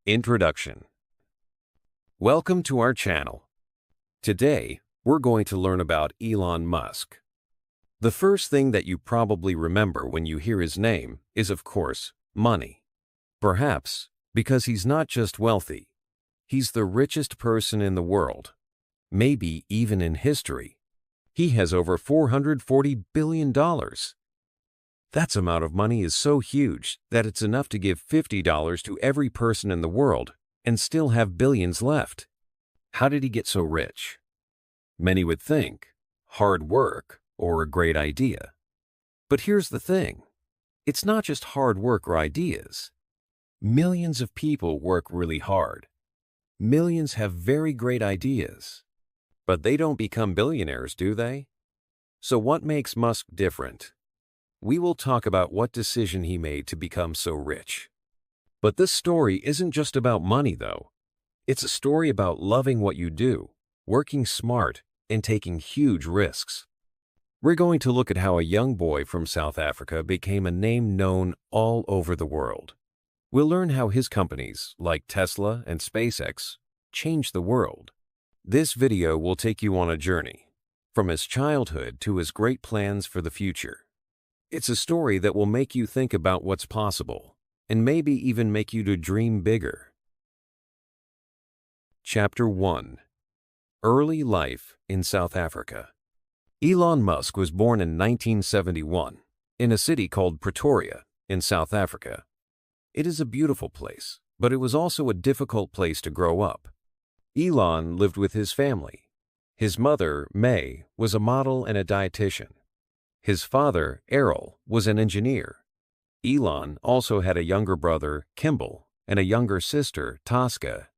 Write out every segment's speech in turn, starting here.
Introduction. Welcome to our channel. Today, we're going to learn about Elon Musk. The first thing that you probably remember when you hear his name is, of course, money. Perhaps because he's not just wealthy, he's the richest person in the world, maybe even in history. He has over $440 billion. That amount of money is so huge that it's enough to give $50 to every person in the world and still have billions left. How did he get so rich? Many would think hard work or a great idea. But here's the thing. It's not just hard work or ideas. Millions of people work really hard. Millions have very great ideas. But they don't become billionaires, do they? So what makes Musk different? We will talk about what decision he made to become so rich. But this story isn't just about money, though. It's a story about loving what you do, working smart, and taking huge risks. We're going to look at how a young boy from South Africa became a name known all over the world. We'll learn how his companies, like Tesla and SpaceX, changed the world. This video will take you on a journey, from his childhood to his great plans for the future. It's a story that will make you think about what's possible, and maybe even make you to dream bigger. Chapter 1. Early Life in South Africa. Elon Musk was born in 1971 in a city called Pretoria in South Africa. It is a beautiful place, but it was also a difficult place to grow up. Elon lived with his family. His mother, May, was a model and a dietitian. His father, Errol, was an engineer. Elon also had a younger brother, Kimball, and a younger sister, Tosca.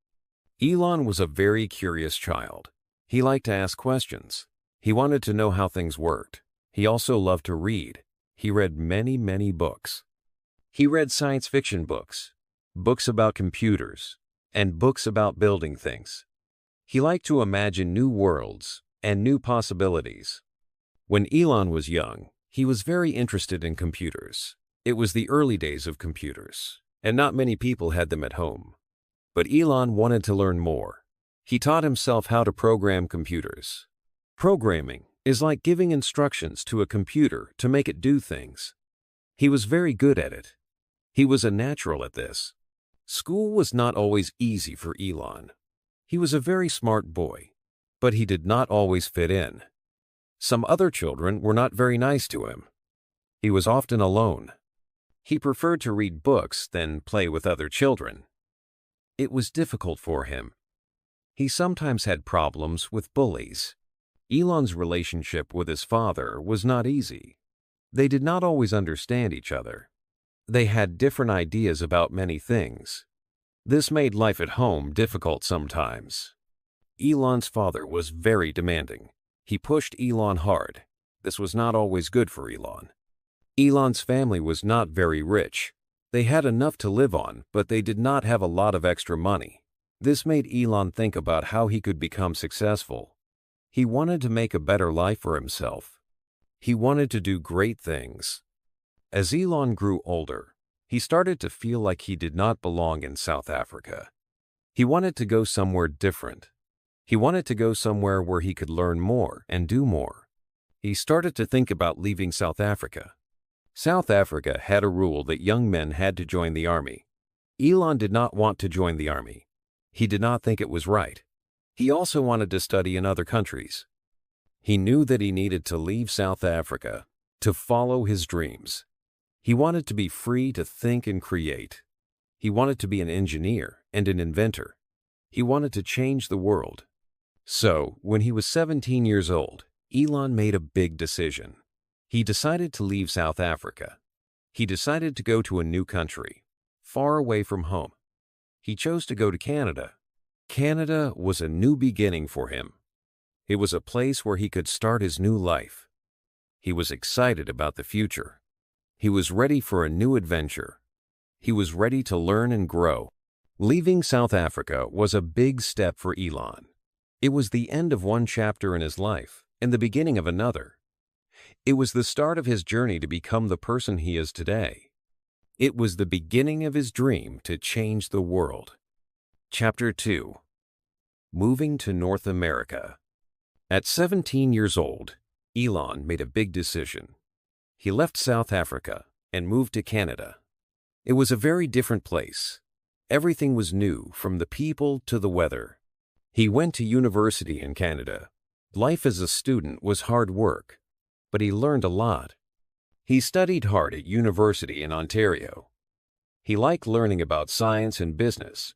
Elon was a very curious child. He liked to ask questions. He wanted to know how things worked. He also loved to read. He read many books. He read science fiction books, books about computers, and books about building things. He liked to imagine new worlds and new possibilities. When Elon was young, he was very interested in computers. It was the early days of computers, and not many people had them at home. But Elon wanted to learn more. He taught himself how to program computers. Programming is like giving instructions to a computer to make it do things. He was very good at it. He was a natural at this. School was not always easy for Elon. He was a very smart boy, but he did not always fit in. Some other children were not very nice to him. He was often alone. He preferred to read books than play with other children. It was difficult for him. He sometimes had problems with bullies. Elon's relationship with his father was not easy. They did not always understand each other. They had different ideas about many things. This made life at home difficult sometimes. Elon's father was very demanding. He pushed Elon hard. This was not always good for Elon. Elon's family was not very rich. They had enough to live on, but they did not have a lot of extra money. This made Elon think about how he could become successful. He wanted to make a better life for himself. He wanted to do great things. As Elon grew older, he started to feel like he did not belong in South Africa. He wanted to go somewhere different. He wanted to go somewhere where he could learn more and do more. He started to think about leaving South Africa. South Africa had a rule that young men had to join the army. Elon did not want to join the army. He did not think it was right. He also wanted to study in other countries. He knew that he needed to leave South Africa to follow his dreams. He wanted to be free to think and create. He wanted to be an engineer and an inventor. He wanted to change the world. So, when he was 17 years old, Elon made a big decision. He decided to leave South Africa. He decided to go to a new country, far away from home. He chose to go to Canada. Canada was a new beginning for him. It was a place where he could start his new life. He was excited about the future. He was ready for a new adventure. He was ready to learn and grow. Leaving South Africa was a big step for Elon. It was the end of one chapter in his life and the beginning of another. It was the start of his journey to become the person he is today. It was the beginning of his dream to change the world. Chapter 2. Moving to North America. At 17 years old, Elon made a big decision. He left South Africa and moved to Canada. It was a very different place. Everything was new, from the people to the weather. He went to university in Canada. Life as a student was hard work, but he learned a lot. He studied hard at university in Ontario. He liked learning about science and business.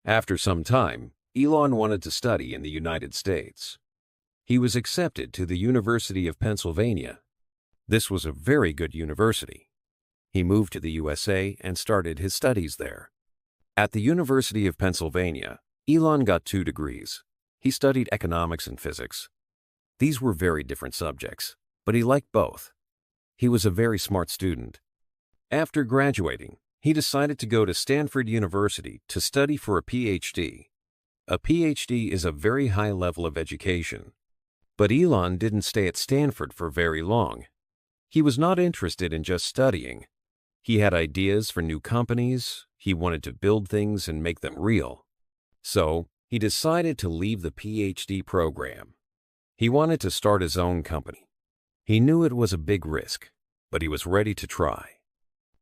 After some time, Elon wanted to study in the United States. He was accepted to the University of Pennsylvania. This was a very good university. He moved to the USA and started his studies there. At the University of Pennsylvania, Elon got 2 degrees. He studied economics and physics. These were very different subjects, but he liked both. He was a very smart student. After graduating, he decided to go to Stanford University to study for a PhD. A PhD is a very high level of education. But Elon didn't stay at Stanford for very long. He was not interested in just studying. He had ideas for new companies. He wanted to build things and make them real. So, he decided to leave the PhD program. He wanted to start his own company. He knew it was a big risk, but he was ready to try.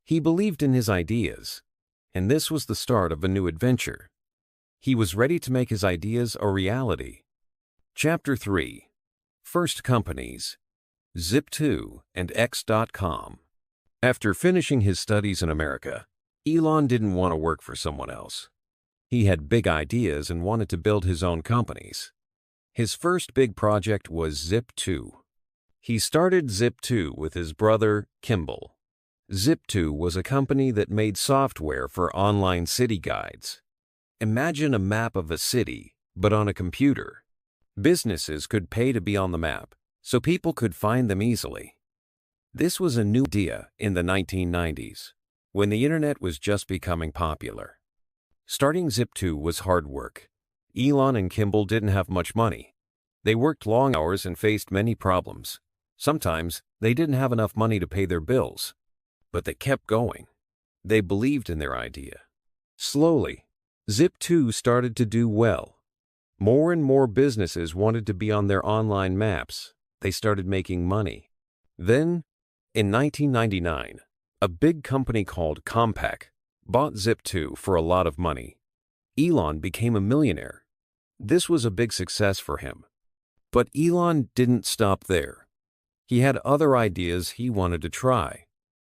He believed in his ideas, and this was the start of a new adventure. He was ready to make his ideas a reality. Chapter 3. First companies, Zip2 and X.com. After finishing his studies in America, Elon didn't want to work for someone else. He had big ideas and wanted to build his own companies. His first big project was Zip2. He started Zip2 with his brother, Kimball. Zip2 was a company that made software for online city guides. Imagine a map of a city, but on a computer. Businesses could pay to be on the map, so people could find them easily. This was a new idea in the 1990s, when the internet was just becoming popular. Starting Zip2 was hard work. Elon and Kimball didn't have much money. They worked long hours and faced many problems. Sometimes they didn't have enough money to pay their bills. But they kept going. They believed in their idea. Slowly, Zip2 started to do well. More and more businesses wanted to be on their online maps. They started making money. Then, in 1999, a big company called Compaq bought Zip2 for a lot of money. Elon became a millionaire. This was a big success for him. But Elon didn't stop there. He had other ideas he wanted to try.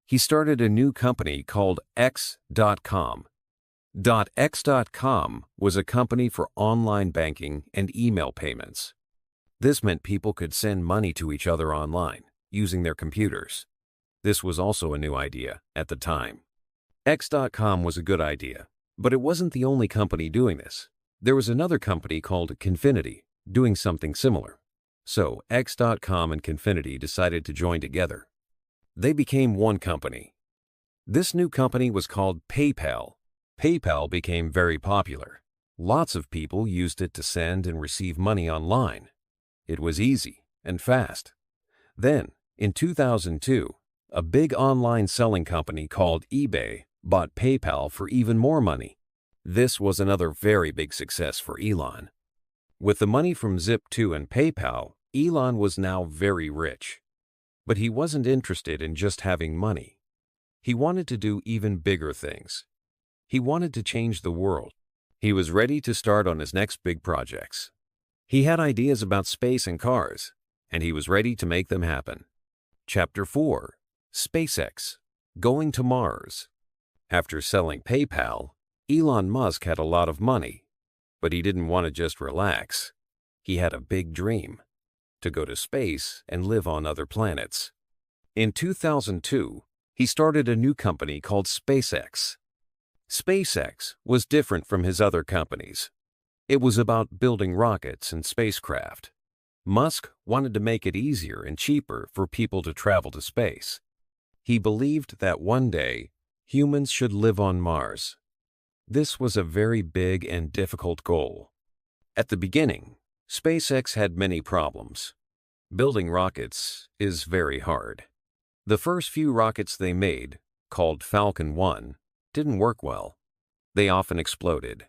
He started a new company called X.com. X.com was a company for online banking and email payments. This meant people could send money to each other online, using their computers. This was also a new idea at the time. X.com was a good idea, but it wasn't the only company doing this. There was another company called Confinity doing something similar. So X.com and Confinity decided to join together. They became one company. This new company was called PayPal. PayPal became very popular. Lots of people used it to send and receive money online. It was easy and fast. Then, in 2002, a big online selling company called eBay bought PayPal for even more money. This was another very big success for Elon. With the money from Zip2 and PayPal, Elon was now very rich. But he wasn't interested in just having money. He wanted to do even bigger things. He wanted to change the world. He was ready to start on his next big projects. He had ideas about space and cars, and he was ready to make them happen. Chapter 4. SpaceX, going to Mars. After selling PayPal, Elon Musk had a lot of money, but he didn't want to just relax. He had a big dream: to go to space and live on other planets. In 2002, he started a new company called SpaceX. SpaceX was different from his other companies. It was about building rockets and spacecraft. Musk wanted to make it easier and cheaper for people to travel to space. He believed that one day, humans should live on Mars. This was a very big and difficult goal. At the beginning, SpaceX had many problems. Building rockets is very hard. The first few rockets they made, called Falcon 1, didn't work well. They often exploded.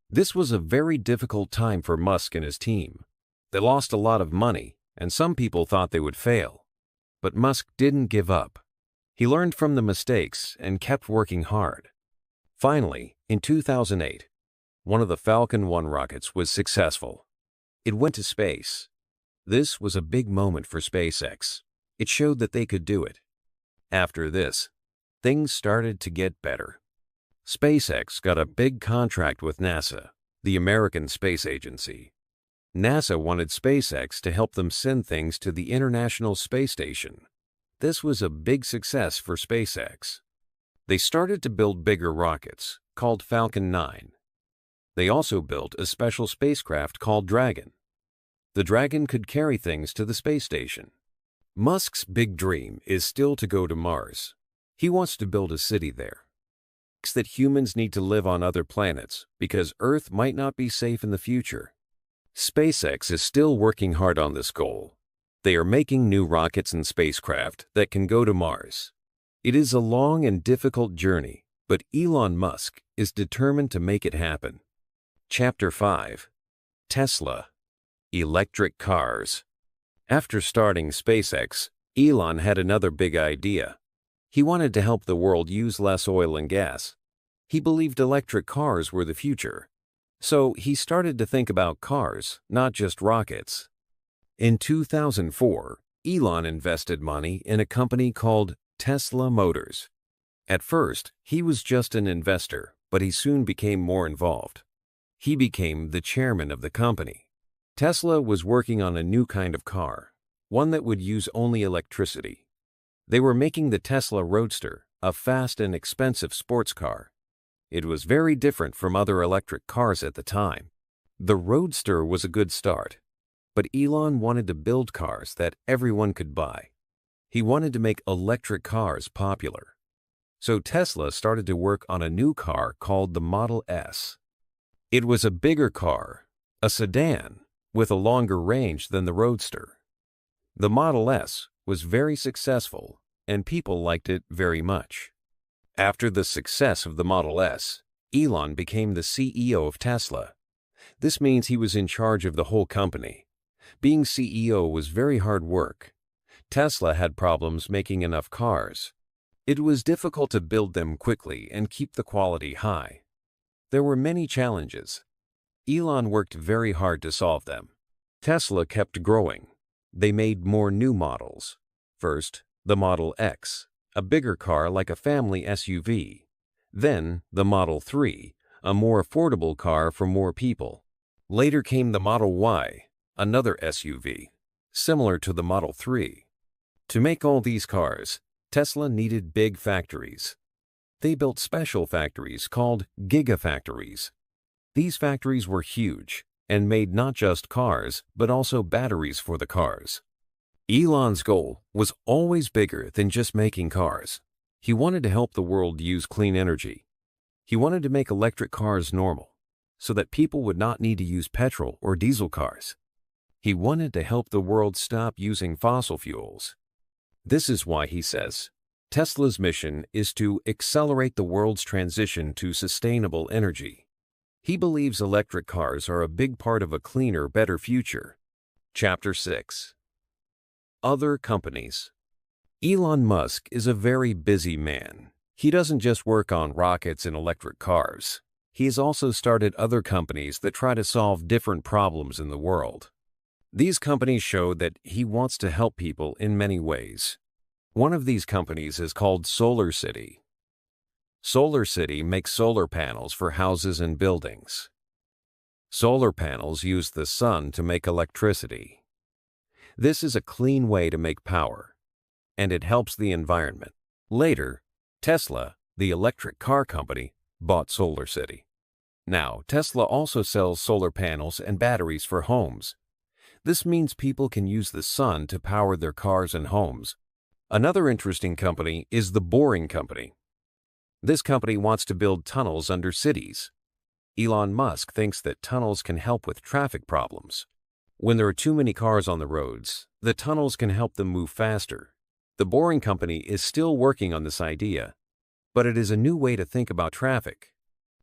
This was a very difficult time for Musk and his team. They lost a lot of money, and some people thought they would fail. But Musk didn't give up. He learned from the mistakes and kept working hard. Finally, in 2008, one of the Falcon 1 rockets was successful. It went to space. This was a big moment for SpaceX. It showed that they could do it. After this, things started to get better. SpaceX got a big contract with NASA, the American Space Agency. NASA wanted SpaceX to help them send things to the International Space Station. This was a big success for SpaceX. They started to build bigger rockets, called Falcon 9. They also built a special spacecraft called Dragon. The Dragon could carry things to the space station. Musk's big dream is still to go to Mars. He wants to build a city there. That humans need to live on other planets because Earth might not be safe in the future. SpaceX is still working hard on this goal. They are making new rockets and spacecraft that can go to Mars. It is a long and difficult journey, but Elon Musk is determined to make it happen. Chapter 5. Tesla. Electric cars. After starting SpaceX, Elon had another big idea. He wanted to help the world use less oil and gas. He believed electric cars were the future. So he started to think about cars, not just rockets. In 2004, Elon invested money in a company called Tesla Motors. At first, he was just an investor, but he soon became more involved. He became the chairman of the company. Tesla was working on a new kind of car, one that would use only electricity. They were making the Tesla Roadster, a fast and expensive sports car. It was very different from other electric cars at the time. The Roadster was a good start, but Elon wanted to build cars that everyone could buy. He wanted to make electric cars popular. So Tesla started to work on a new car called the Model S. It was a bigger car, a sedan, with a longer range than the Roadster. The Model S was very successful, and people liked it very much. After the success of the Model S, Elon became the CEO of Tesla. This means he was in charge of the whole company. Being CEO was very hard work. Tesla had problems making enough cars. It was difficult to build them quickly and keep the quality high. There were many challenges. Elon worked very hard to solve them. Tesla kept growing. They made more new models. First, the Model X, a bigger car like a family SUV. Then, the Model 3, a more affordable car for more people. Later came the Model Y, another SUV, similar to the Model 3. To make all these cars, Tesla needed big factories. They built special factories called gigafactories. These factories were huge and made not just cars, but also batteries for the cars. Elon's goal was always bigger than just making cars. He wanted to help the world use clean energy. He wanted to make electric cars normal, so that people would not need to use petrol or diesel cars. He wanted to help the world stop using fossil fuels. This is why he says, Tesla's mission is to accelerate the world's transition to sustainable energy. He believes electric cars are a big part of a cleaner, better future. Chapter 6. Other companies. Elon Musk is a very busy man. He doesn't just work on rockets and electric cars. He has also started other companies that try to solve different problems in the world. These companies show that he wants to help people in many ways. One of these companies is called Solar City. Solar City makes solar panels for houses and buildings. Solar panels use the sun to make electricity. This is a clean way to make power, and it helps the environment. Later, Tesla, the electric car company, bought Solar City. Now, Tesla also sells solar panels and batteries for homes. This means people can use the sun to power their cars and homes. Another interesting company is the Boring Company. This company wants to build tunnels under cities. Elon Musk thinks that tunnels can help with traffic problems. When there are too many cars on the roads, the tunnels can help them move faster. The Boring Company is still working on this idea, but it is a new way to think about traffic.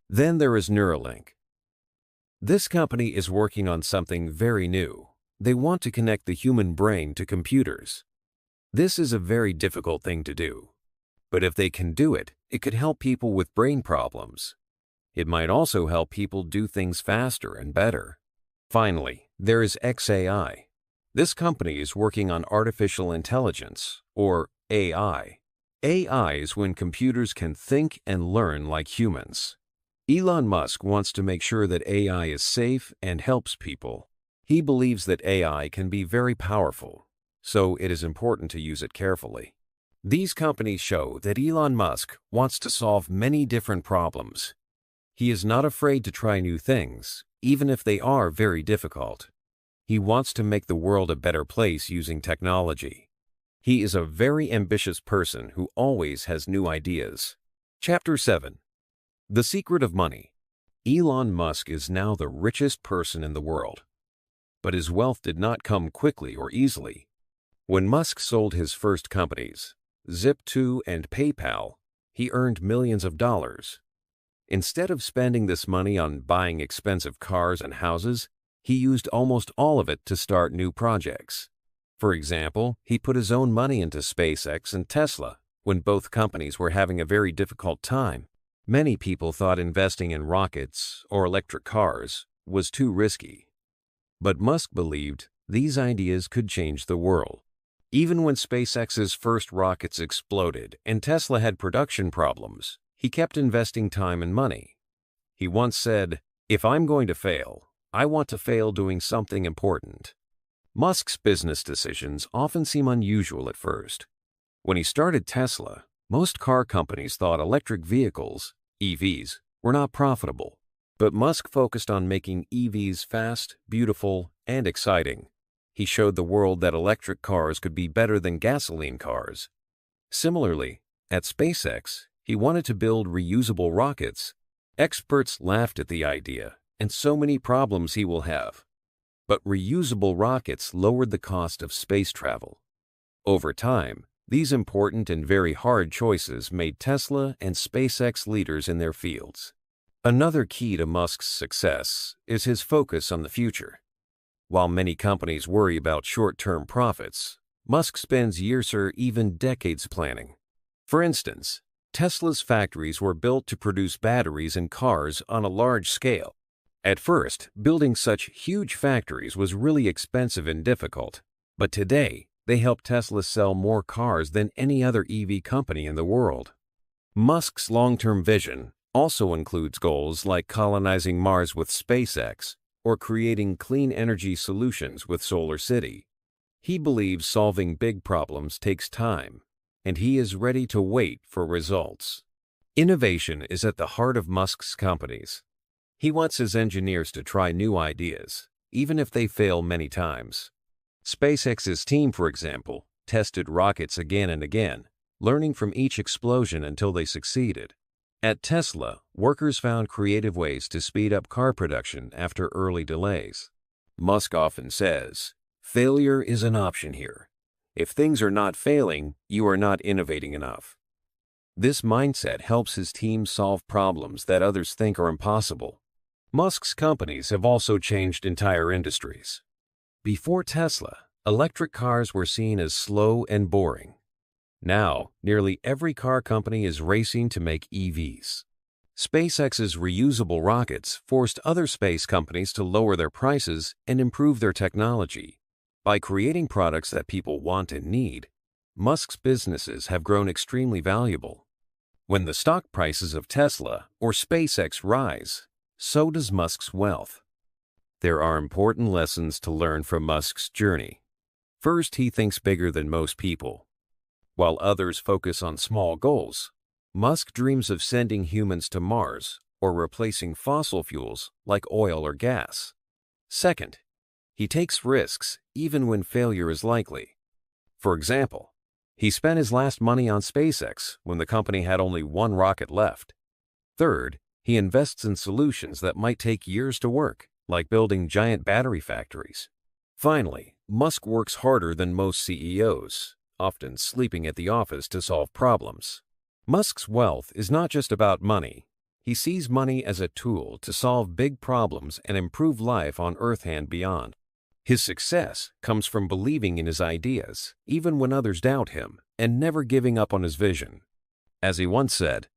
Then there is Neuralink. This company is working on something very new. They want to connect the human brain to computers. This is a very difficult thing to do. But if they can do it, it could help people with brain problems. It might also help people do things faster and better. Finally, there is XAI. This company is working on artificial intelligence, or AI. AI is when computers can think and learn like humans. Elon Musk wants to make sure that AI is safe and helps people. He believes that AI can be very powerful, so it is important to use it carefully. These companies show that Elon Musk wants to solve many different problems. He is not afraid to try new things, even if they are very difficult. He wants to make the world a better place using technology. He is a very ambitious person who always has new ideas. Chapter 7. The Secret of Money. Elon Musk is now the richest person in the world. But his wealth did not come quickly or easily. When Musk sold his first companies, Zip2 and PayPal, he earned millions of dollars. Instead of spending this money on buying expensive cars and houses, he used almost all of it to start new projects. For example, he put his own money into SpaceX and Tesla when both companies were having a very difficult time. Many people thought investing in rockets or electric cars was too risky. But Musk believed these ideas could change the world. Even when SpaceX's first rockets exploded and Tesla had production problems, he kept investing time and money. He once said, "If I'm going to fail, I want to fail doing something important." Musk's business decisions often seem unusual at first. When he started Tesla, most car companies thought electric vehicles, EVs, were not profitable. But Musk focused on making EVs fast, beautiful, and exciting. He showed the world that electric cars could be better than gasoline cars. Similarly, at SpaceX, he wanted to build reusable rockets. Experts laughed at the idea, and so many problems he will have. But reusable rockets lowered the cost of space travel. Over time, these important and very hard choices made Tesla and SpaceX leaders in their fields. Another key to Musk's success is his focus on the future. While many companies worry about short-term profits, Musk spends years or even decades planning. For instance, Tesla's factories were built to produce batteries in cars on a large scale. At first, building such huge factories was really expensive and difficult, but today, they help Tesla sell more cars than any other EV company in the world. Musk's long-term vision also includes goals like colonizing Mars with SpaceX or creating clean energy solutions with SolarCity. He believes solving big problems takes time, and he is ready to wait for results. Innovation is at the heart of Musk's companies. He wants his engineers to try new ideas, even if they fail many times. SpaceX's team, for example, tested rockets again and again, learning from each explosion until they succeeded. At Tesla, workers found creative ways to speed up car production after early delays. Musk often says, "Failure is an option here. If things are not failing, you are not innovating enough." This mindset helps his team solve problems that others think are impossible. Musk's companies have also changed entire industries. Before Tesla, electric cars were seen as slow and boring. Now, nearly every car company is racing to make EVs. SpaceX's reusable rockets forced other space companies to lower their prices and improve their technology. By creating products that people want and need, Musk's businesses have grown extremely valuable. When the stock prices of Tesla or SpaceX rise, so does Musk's wealth. There are important lessons to learn from Musk's journey. First, he thinks bigger than most people. While others focus on small goals, Musk dreams of sending humans to Mars or replacing fossil fuels like oil or gas. Second, he takes risks even when failure is likely. For example, he spent his last money on SpaceX when the company had only one rocket left. Third, he invests in solutions that might take years to work, like building giant battery factories. Finally, Musk works harder than most CEOs, often sleeping at the office to solve problems. Musk's wealth is not just about money. He sees money as a tool to solve big problems and improve life on Earth and beyond. His success comes from believing in his ideas, even when others doubt him, and never giving up on his vision. As he once said,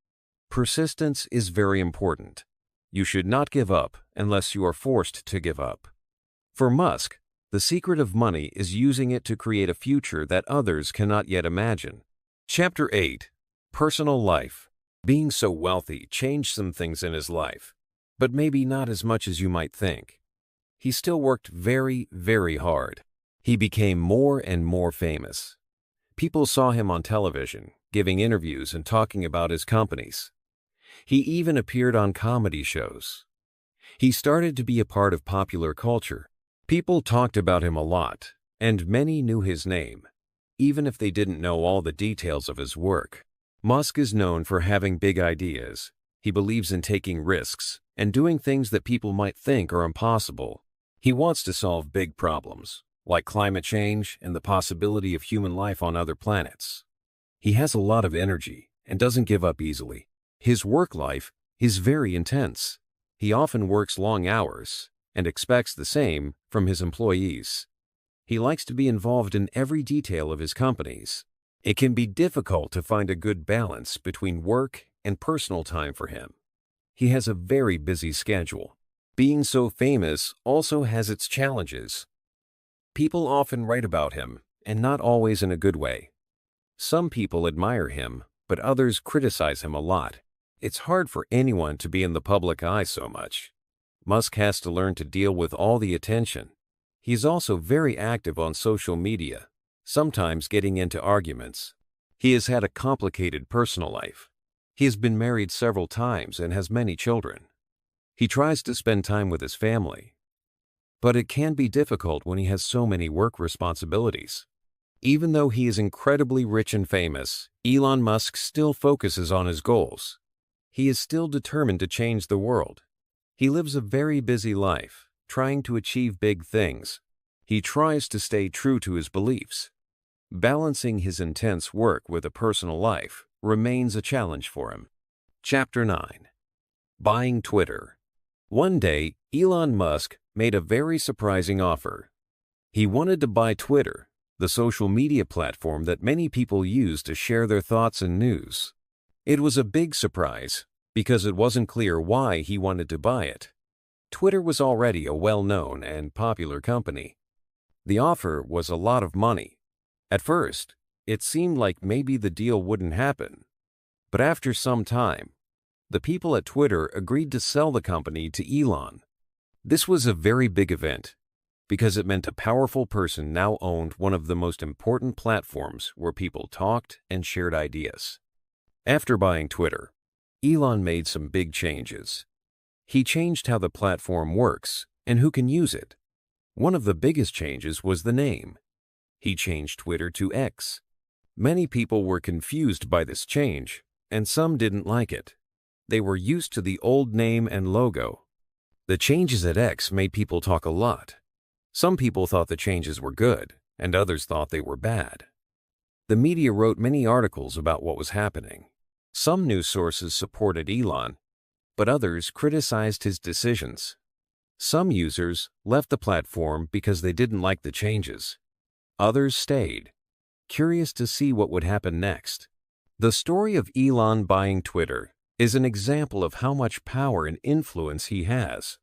"Persistence is very important. You should not give up unless you are forced to give up." For Musk, the secret of money is using it to create a future that others cannot yet imagine. Chapter 8. Personal Life. Being so wealthy changed some things in his life, but maybe not as much as you might think. He still worked very, very hard. He became more and more famous. People saw him on television, giving interviews and talking about his companies. He even appeared on comedy shows. He started to be a part of popular culture. People talked about him a lot, and many knew his name, even if they didn't know all the details of his work. Musk is known for having big ideas. He believes in taking risks and doing things that people might think are impossible. He wants to solve big problems, like climate change and the possibility of human life on other planets. He has a lot of energy and doesn't give up easily. His work life is very intense. He often works long hours and expects the same from his employees. He likes to be involved in every detail of his companies. It can be difficult to find a good balance between work and personal time for him. He has a very busy schedule. Being so famous also has its challenges. People often write about him, and not always in a good way. Some people admire him, but others criticize him a lot. It's hard for anyone to be in the public eye so much. Musk has to learn to deal with all the attention. He is also very active on social media, sometimes getting into arguments. He has had a complicated personal life. He has been married several times and has many children. He tries to spend time with his family, but it can be difficult when he has so many work responsibilities. Even though he is incredibly rich and famous, Elon Musk still focuses on his goals. He is still determined to change the world. He lives a very busy life, trying to achieve big things. He tries to stay true to his beliefs. Balancing his intense work with a personal life remains a challenge for him. Chapter 9. Buying Twitter. One day, Elon Musk made a very surprising offer. He wanted to buy Twitter, the social media platform that many people use to share their thoughts and news. It was a big surprise because it wasn't clear why he wanted to buy it. Twitter was already a well-known and popular company. The offer was a lot of money. At first, it seemed like maybe the deal wouldn't happen. But after some time, the people at Twitter agreed to sell the company to Elon. This was a very big event because it meant a powerful person now owned one of the most important platforms where people talked and shared ideas. After buying Twitter, Elon made some big changes. He changed how the platform works and who can use it. One of the biggest changes was the name. He changed Twitter to X. Many people were confused by this change, and some didn't like it. They were used to the old name and logo. The changes at X made people talk a lot. Some people thought the changes were good, and others thought they were bad. The media wrote many articles about what was happening. Some news sources supported Elon, but others criticized his decisions. Some users left the platform because they didn't like the changes. Others stayed, curious to see what would happen next. The story of Elon buying Twitter is an example of how much power and influence he has.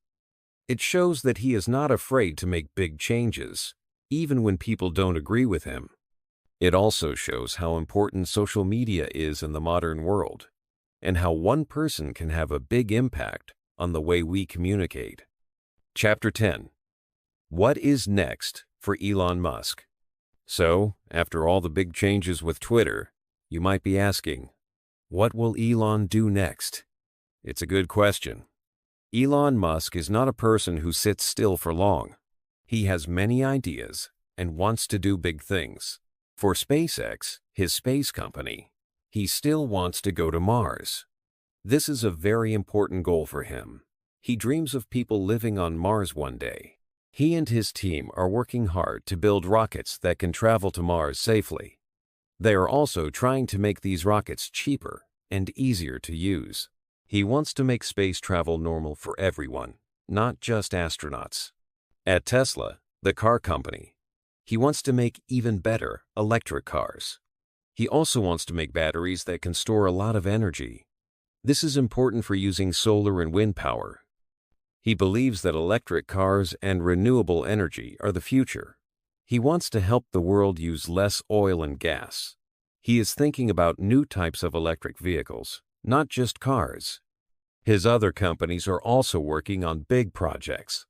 It shows that he is not afraid to make big changes, even when people don't agree with him. It also shows how important social media is in the modern world, and how one person can have a big impact on the way we communicate. Chapter 10. What is next for Elon Musk? So, after all the big changes with Twitter, you might be asking, what will Elon do next? It's a good question. Elon Musk is not a person who sits still for long. He has many ideas and wants to do big things. For SpaceX, his space company, he still wants to go to Mars. This is a very important goal for him. He dreams of people living on Mars one day. He and his team are working hard to build rockets that can travel to Mars safely. They are also trying to make these rockets cheaper and easier to use. He wants to make space travel normal for everyone, not just astronauts. At Tesla, the car company, he wants to make even better electric cars. He also wants to make batteries that can store a lot of energy. This is important for using solar and wind power. He believes that electric cars and renewable energy are the future. He wants to help the world use less oil and gas. He is thinking about new types of electric vehicles, not just cars. His other companies are also working on big projects.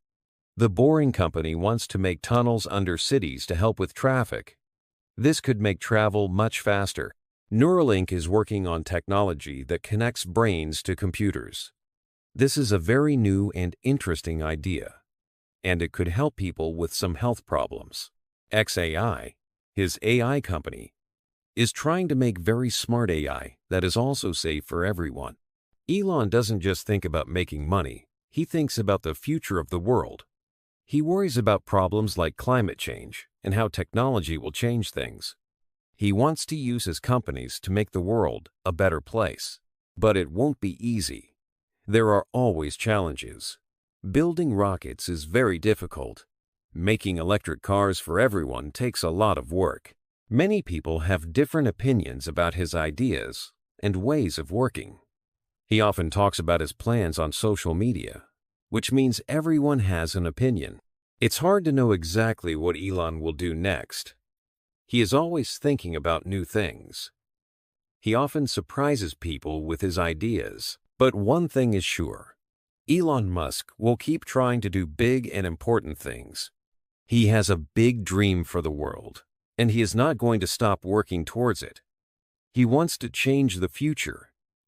The Boring Company wants to make tunnels under cities to help with traffic. This could make travel much faster. Neuralink is working on technology that connects brains to computers. This is a very new and interesting idea, and it could help people with some health problems. xAI, his AI company, is trying to make very smart AI that is also safe for everyone. Elon doesn't just think about making money, he thinks about the future of the world. He worries about problems like climate change and how technology will change things. He wants to use his companies to make the world a better place. But it won't be easy. There are always challenges. Building rockets is very difficult. Making electric cars for everyone takes a lot of work. Many people have different opinions about his ideas and ways of working. He often talks about his plans on social media, which means everyone has an opinion. It's hard to know exactly what Elon will do next. He is always thinking about new things. He often surprises people with his ideas. But one thing is sure. Elon Musk will keep trying to do big and important things. He has a big dream for the world, and he is not going to stop working towards it. He wants to change the future